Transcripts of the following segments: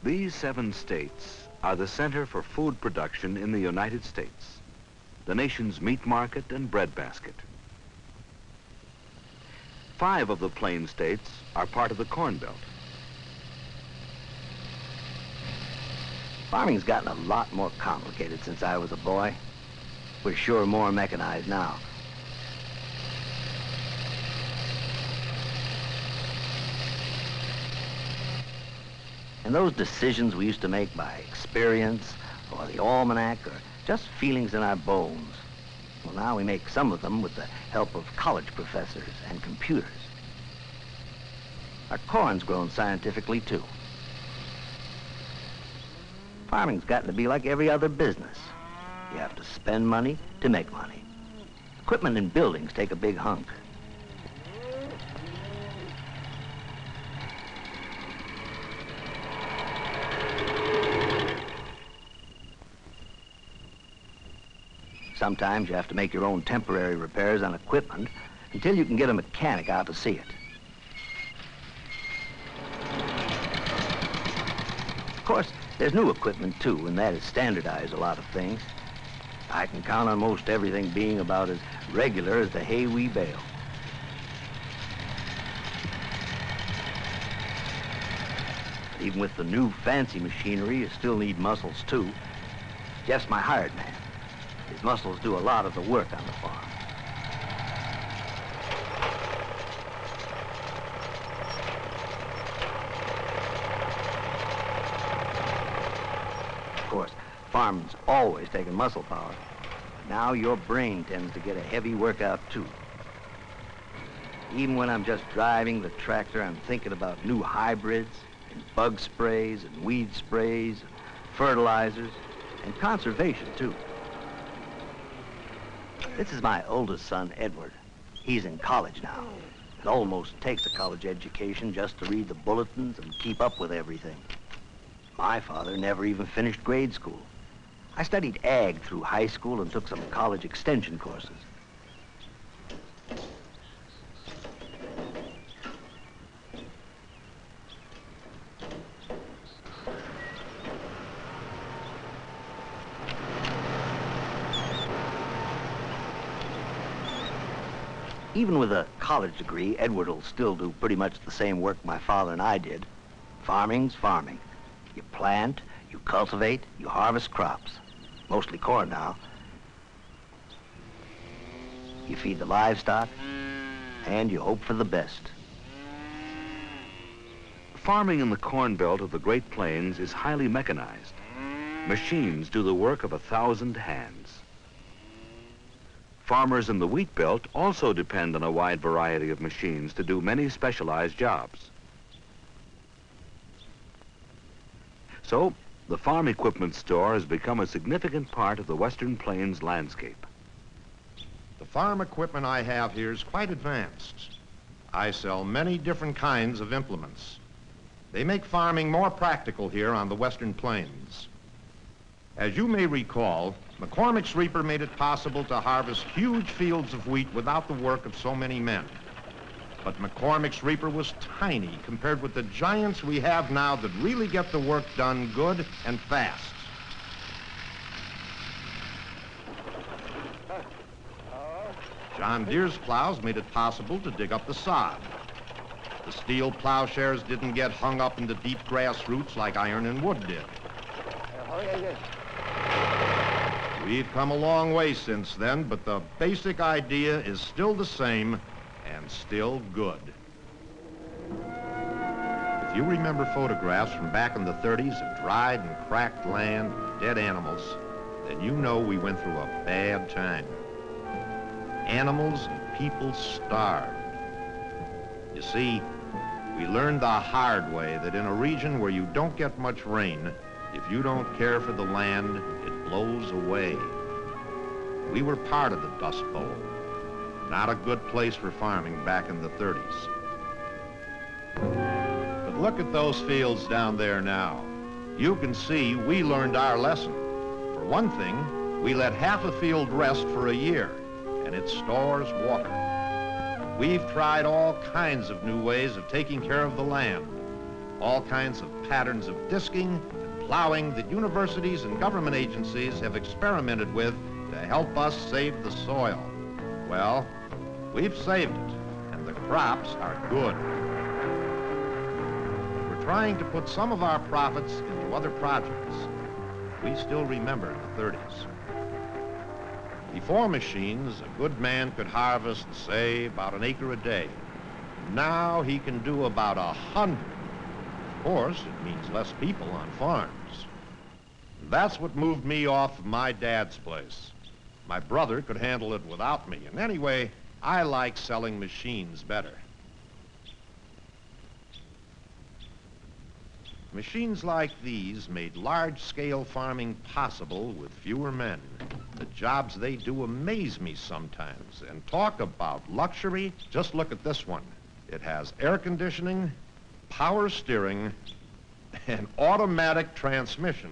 These 7 states are the center for food production in the United States, the nation's meat market and breadbasket. 5 of the Plain states are part of the Corn Belt. Farming's gotten a lot more complicated since I was a boy. We're sure more mechanized now. And those decisions we used to make by experience or the almanac or just feelings in our bones, well, now we make some of them with the help of college professors and computers. Our corn's grown scientifically, too. Farming's gotten to be like every other business. You have to spend money to make money. Equipment and buildings take a big hunk. Sometimes you have to make your own temporary repairs on equipment until you can get a mechanic out to see it. Of course, there's new equipment too, and that has standardized a lot of things. I can count on most everything being about as regular as the hay we bale. But even with the new fancy machinery, you still need muscles too. Jeff's my hired man. His muscles do a lot of the work on the farm. Of course, farming's always taken muscle power. But now your brain tends to get a heavy workout too. Even when I'm just driving the tractor, I'm thinking about new hybrids and bug sprays and weed sprays, and fertilizers, and conservation too. This is my oldest son, Edward. He's in college now. It almost takes a college education just to read the bulletins and keep up with everything. My father never even finished grade school. I studied ag through high school and took some college extension courses. Even with a college degree, Edward will still do pretty much the same work my father and I did. Farming's farming. You plant, you cultivate, you harvest crops. Mostly corn now. You feed the livestock, and you hope for the best. Farming in the Corn Belt of the Great Plains is highly mechanized. Machines do the work of 1,000 hands. Farmers in the Wheat Belt also depend on a wide variety of machines to do many specialized jobs. So, the farm equipment store has become a significant part of the Western Plains landscape. The farm equipment I have here is quite advanced. I sell many different kinds of implements. They make farming more practical here on the Western Plains. As you may recall, McCormick's reaper made it possible to harvest huge fields of wheat without the work of so many men. But McCormick's reaper was tiny compared with the giants we have now that really get the work done good and fast. John Deere's plows made it possible to dig up the sod. The steel plowshares didn't get hung up in the deep grass roots like iron and wood did. We've come a long way since then, but the basic idea is still the same and still good. If you remember photographs from back in the 30s of dried and cracked land, dead animals, then you know we went through a bad time. Animals and people starved. You see, we learned the hard way that in a region where you don't get much rain, if you don't care for the land, it blows away. We were part of the Dust Bowl. Not a good place for farming back in the 30s. But look at those fields down there now. You can see we learned our lesson. For one thing, we let half a field rest for a year, and it stores water. We've tried all kinds of new ways of taking care of the land. all kinds of patterns of disking and plowing that universities and government agencies have experimented with to help us save the soil. Well, we've saved it, and the crops are good. We're trying to put some of our profits into other projects. We still remember the 30s. Before machines, a good man could harvest, say, about an acre a day. Now he can do about 100. Of course, it means less people on farms. That's what moved me off of my dad's place. My brother could handle it without me, and anyway, I like selling machines better. Machines like these made large-scale farming possible with fewer men. The jobs they do amaze me sometimes. And talk about luxury, just look at this one. It has air conditioning, power steering, and automatic transmission,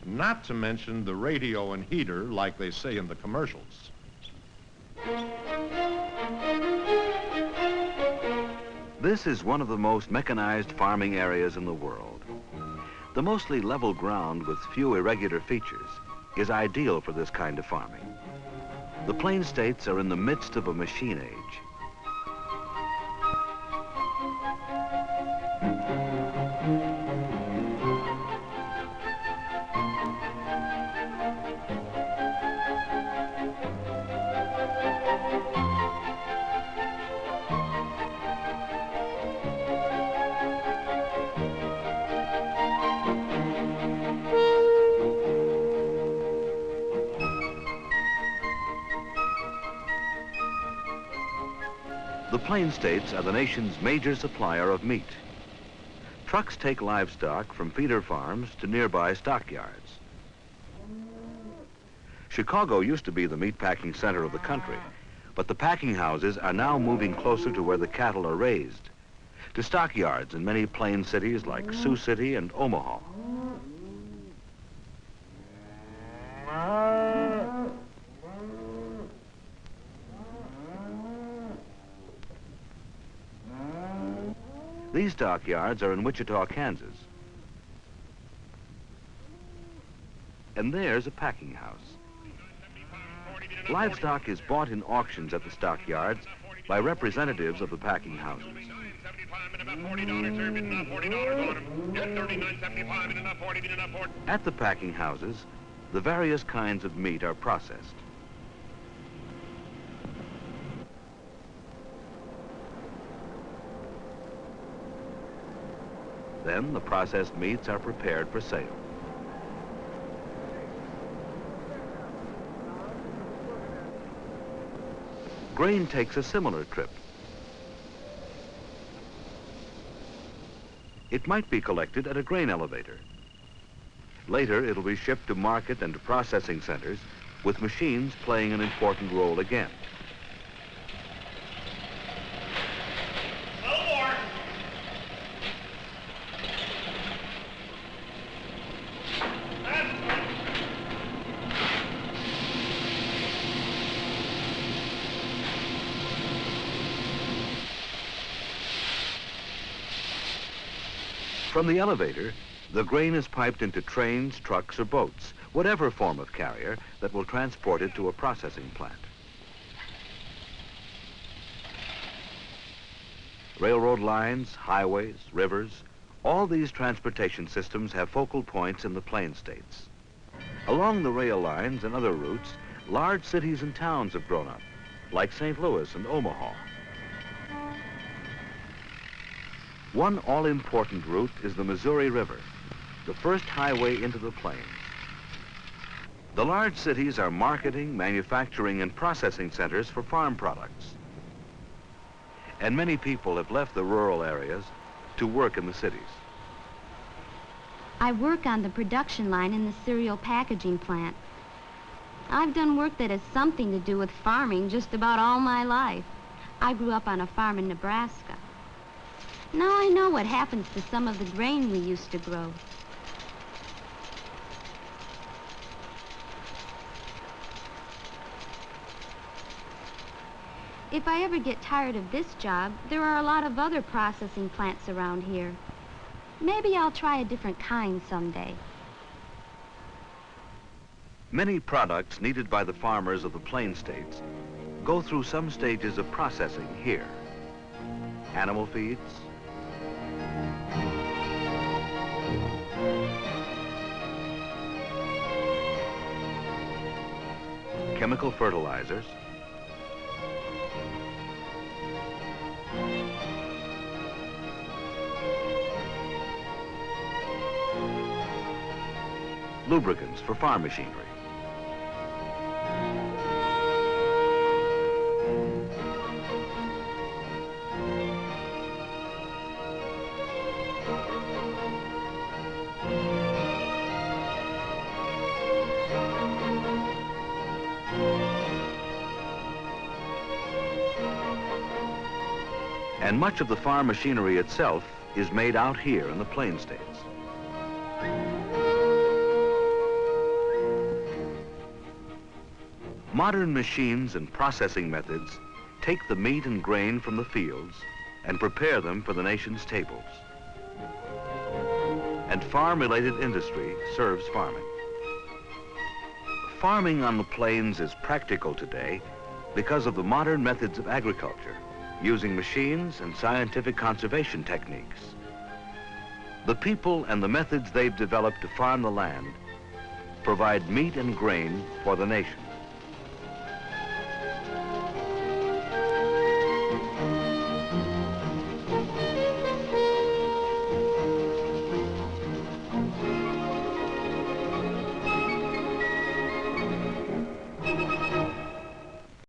not to mention the radio and heater like they say in the commercials. This is one of the most mechanized farming areas in the world. The mostly level ground with few irregular features is ideal for this kind of farming. The Plain States are in the midst of a machine age. The Plain States are the nation's major supplier of meat. Trucks take livestock from feeder farms to nearby stockyards. Chicago used to be the meat-packing center of the country, but the packing houses are now moving closer to where the cattle are raised, to stockyards in many plain cities like Sioux City and Omaha. These stockyards are in Wichita, Kansas. And there's a packing house. Livestock is bought in auctions at the stockyards by representatives of the packing houses. At the packing houses, the various kinds of meat are processed. Then the processed meats are prepared for sale. Grain takes a similar trip. It might be collected at a grain elevator. Later, it'll be shipped to market and to processing centers, with machines playing an important role again. From the elevator, the grain is piped into trains, trucks, or boats, whatever form of carrier that will transport it to a processing plant. Railroad lines, highways, rivers, all these transportation systems have focal points in the Plain States. Along the rail lines and other routes, large cities and towns have grown up, like St. Louis and Omaha. One all-important route is the Missouri River, the first highway into the plains. The large cities are marketing, manufacturing, and processing centers for farm products. And many people have left the rural areas to work in the cities. I work on the production line in the cereal packaging plant. I've done work that has something to do with farming just about all my life. I grew up on a farm in Nebraska. Now I know what happens to some of the grain we used to grow. If I ever get tired of this job, there are a lot of other processing plants around here. Maybe I'll try a different kind someday. Many products needed by the farmers of the Plain States go through some stages of processing here. Animal feeds, chemical fertilizers, lubricants for farm machinery. And much of the farm machinery itself is made out here in the Plain States. Modern machines and processing methods take the meat and grain from the fields and prepare them for the nation's tables. And farm-related industry serves farming. Farming on the plains is practical today because of the modern methods of agriculture, using machines and scientific conservation techniques. The people and the methods they've developed to farm the land provide meat and grain for the nation.